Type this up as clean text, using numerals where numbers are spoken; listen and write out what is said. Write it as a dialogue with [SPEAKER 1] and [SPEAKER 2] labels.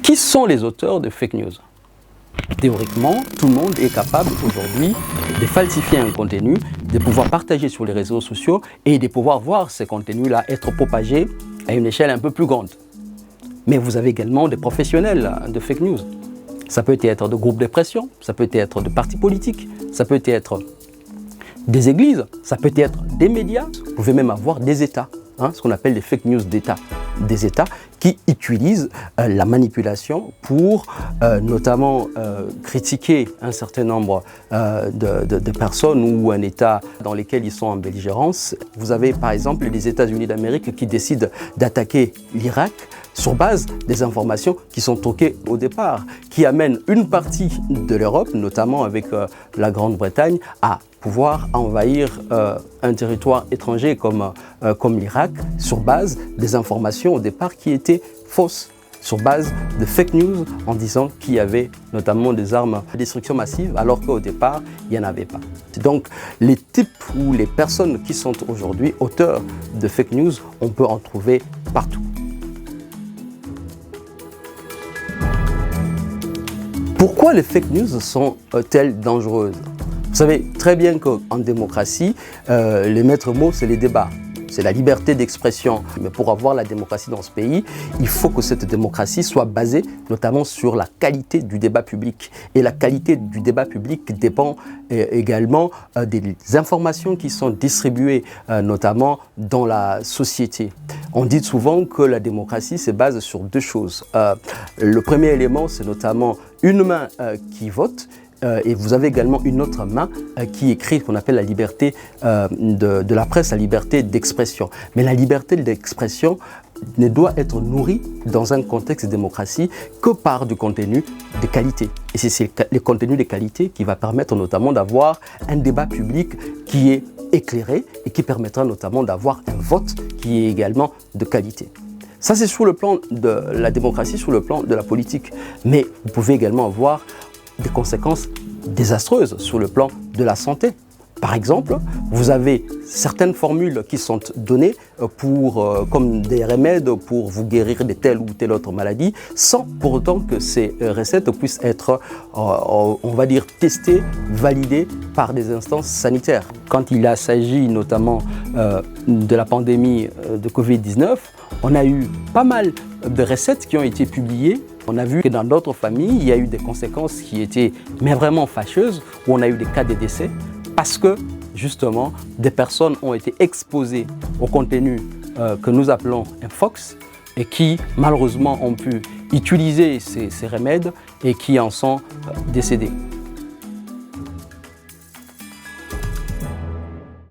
[SPEAKER 1] Qui sont les auteurs de fake news? Théoriquement, tout le monde est capable aujourd'hui de falsifier un contenu, de pouvoir partager sur les réseaux sociaux et de pouvoir voir ces contenus-là être propagés à une échelle un peu plus grande. Mais vous avez également des professionnels de fake news. Ça peut être de groupes de pression, ça peut être de partis politiques, ça peut être des églises, ça peut être des médias. Vous pouvez même avoir des États, ce qu'on appelle les fake news d'État. Des États qui utilisent la manipulation pour notamment critiquer un certain nombre de personnes ou un État dans lesquels ils sont en belligérance. Vous avez par exemple les États-Unis d'Amérique qui décident d'attaquer l'Irak sur base des informations qui sont troquées au départ, qui amènent une partie de l'Europe, notamment avec la Grande-Bretagne, à pouvoir envahir un territoire étranger comme l'Irak sur base des informations au départ qui étaient fausses, sur base de fake news en disant qu'il y avait notamment des armes de destruction massive alors qu'au départ, il n'y en avait pas. Donc les types ou les personnes qui sont aujourd'hui auteurs de fake news, on peut en trouver partout. Pourquoi les fake news sont-elles dangereuses? Vous savez très bien qu'en démocratie, les maîtres mots, c'est les débats. C'est la liberté d'expression. Mais pour avoir la démocratie dans ce pays, il faut que cette démocratie soit basée notamment sur la qualité du débat public. Et la qualité du débat public dépend également des informations qui sont distribuées, notamment dans la société. On dit souvent que la démocratie se base sur deux choses. Le premier élément, c'est notamment une main qui vote. Et vous avez également une autre main qui écrit ce qu'on appelle la liberté de la presse, la liberté d'expression. Mais la liberté d'expression ne doit être nourrie dans un contexte de démocratie que par du contenu de qualité. Et c'est le contenu de qualité qui va permettre notamment d'avoir un débat public qui est éclairé et qui permettra notamment d'avoir un vote qui est également de qualité. Ça, c'est sur le plan de la démocratie, sur le plan de la politique. Mais vous pouvez également avoir des conséquences désastreuses sur le plan de la santé. Par exemple, vous avez certaines formules qui sont données comme des remèdes pour vous guérir de telle ou telle autre maladie, sans pour autant que ces recettes puissent être, on va dire, testées, validées par des instances sanitaires. Quand il s'agit notamment de la pandémie de Covid-19, on a eu pas mal de recettes qui ont été publiées. On a vu que dans d'autres familles, il y a eu des conséquences qui étaient vraiment fâcheuses, où on a eu des cas de décès, parce que justement, des personnes ont été exposées au contenu que nous appelons un Fox, et qui malheureusement ont pu utiliser ces remèdes et qui en sont décédés.